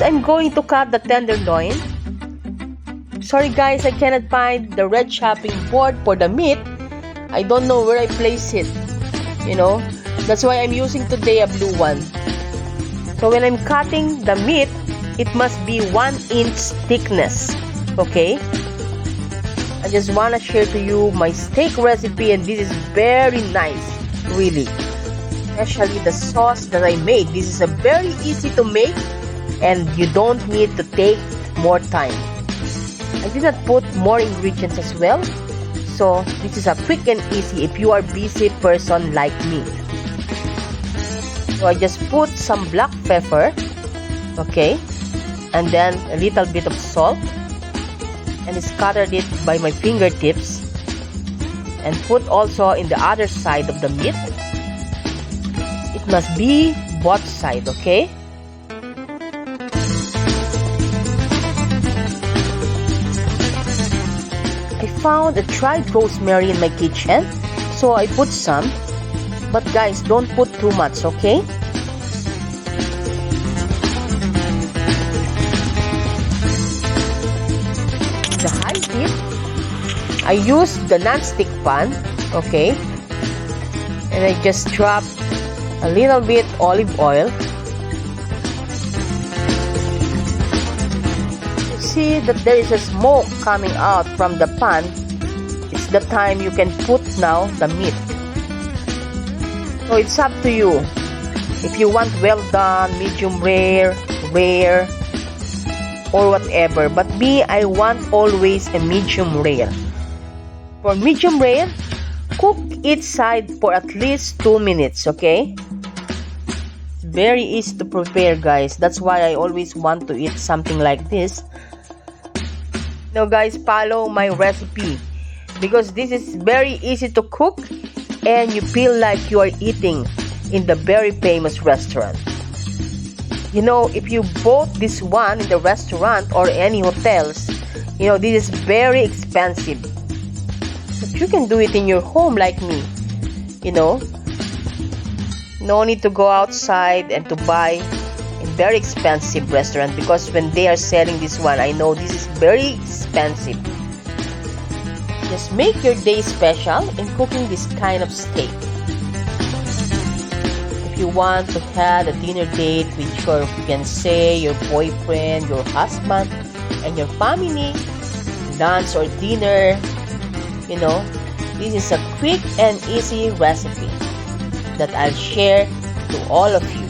I'm going to cut the tenderloin. Sorry guys, I cannot find the red chopping board for the meat. I don't know where I place it. You know, that's why I'm using today a blue one. So when I'm cutting the meat, it must be 1 inch thickness. Okay? I just want to share to you my steak recipe, and this is very nice, really. Especially the sauce that I made. This is a very easy to make, and you don't need to take more time. I did not put more ingredients as well, so this is a quick and easy if you are busy person like me. So I just put some black pepper, okay, and then a little bit of salt, and scattered it by my fingertips, and put also in the other side of the meat. It must be both sides, okay? I found a dried rosemary in my kitchen, so I put some. But guys, don't put too much, okay? The high heat, I use the non-stick pan, okay? And I just drop a little bit olive oil. See that there is a smoke coming out from the pan. It's the time you can put now the meat. So it's up to you. If you want well done, medium rare, or whatever. But me, I want always a medium rare. For medium rare, cook each side for at least 2 minutes, okay? It's very easy to prepare, guys. That's why I always want to eat something like this. Now guys, follow my recipe, because this is very easy to cook and you feel like you are eating in the very famous restaurant. You know, if you bought this one in the restaurant or any hotels, you know, this is very expensive. But you can do it in your home like me, you know. No need to go outside and to buy in very expensive restaurant, because when they are selling this one, I know this is very expensive. Just make your day special in cooking this kind of steak. If you want to have a dinner date with your fiancé, your boyfriend, your husband, and your family, lunch or dinner, you know, this is a quick and easy recipe that I'll share to all of you.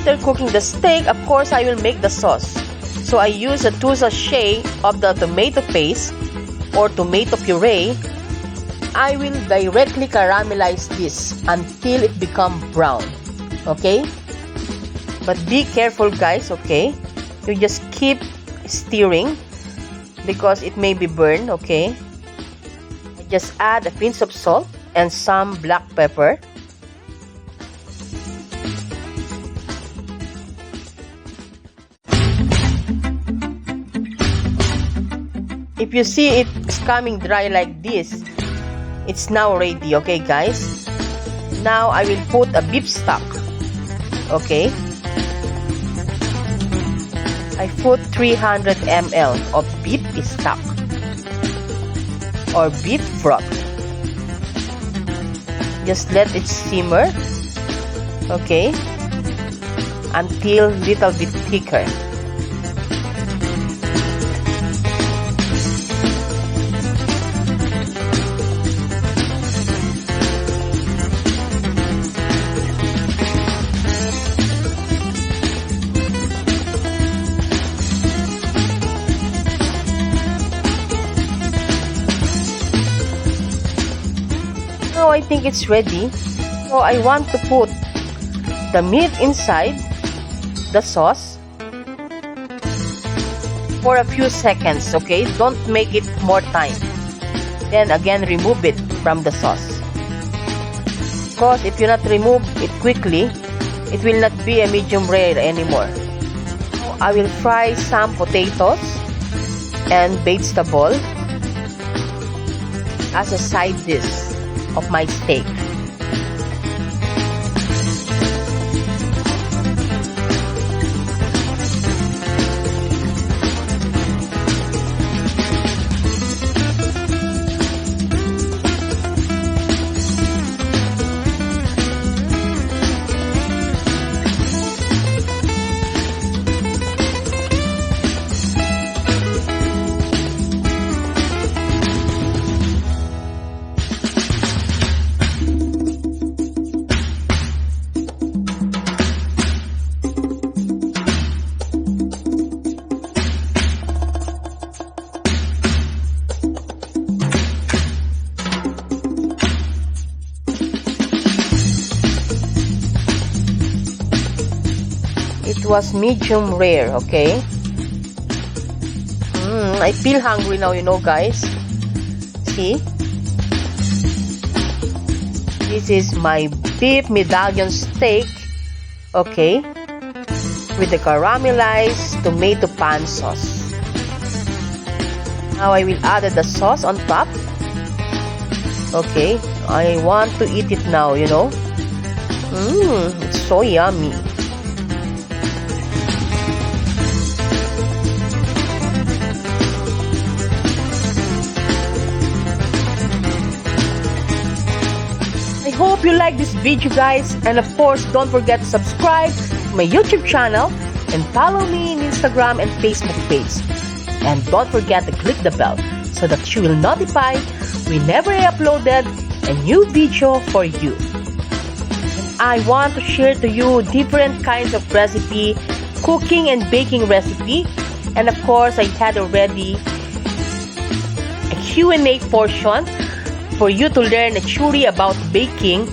After cooking the steak, of course, I will make the sauce. So I use a 2 sachet of the tomato paste or tomato puree. I will directly caramelize this until it becomes brown. Okay? But be careful, guys, okay? You just keep stirring because it may be burned, okay? I just add a pinch of salt and some black pepper. If you see it's coming dry like this, it's now ready, okay guys? Now I will put a beef stock, okay? I put 300 ml of beef stock or beef broth. Just let it simmer, okay? Until little bit thicker. Now I think it's ready. So I want to put the meat inside the sauce for a few seconds, okay? Don't make it more time. Then again, remove it from the sauce. Because if you not remove it quickly, it will not be a medium rare anymore. So I will fry some potatoes and vegetable as a side dish of my steak. It was medium rare, okay? I feel hungry now, you know, guys. See? This is my beef medallion steak, okay? With the caramelized tomato pan sauce. Now I will add the sauce on top. Okay, I want to eat it now, you know. It's so yummy. I hope you like this video, guys, and of course don't forget to subscribe to my YouTube channel and follow me in Instagram and Facebook page. And don't forget to click the bell so that you will notify whenever I uploaded a new video for you. And I want to share to you different kinds of recipe, cooking and baking recipe, and of course I had already a Q&A portion for you to learn a theory about baking,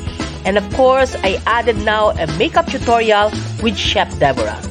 and of course I added now a makeup tutorial with Chef Deborah.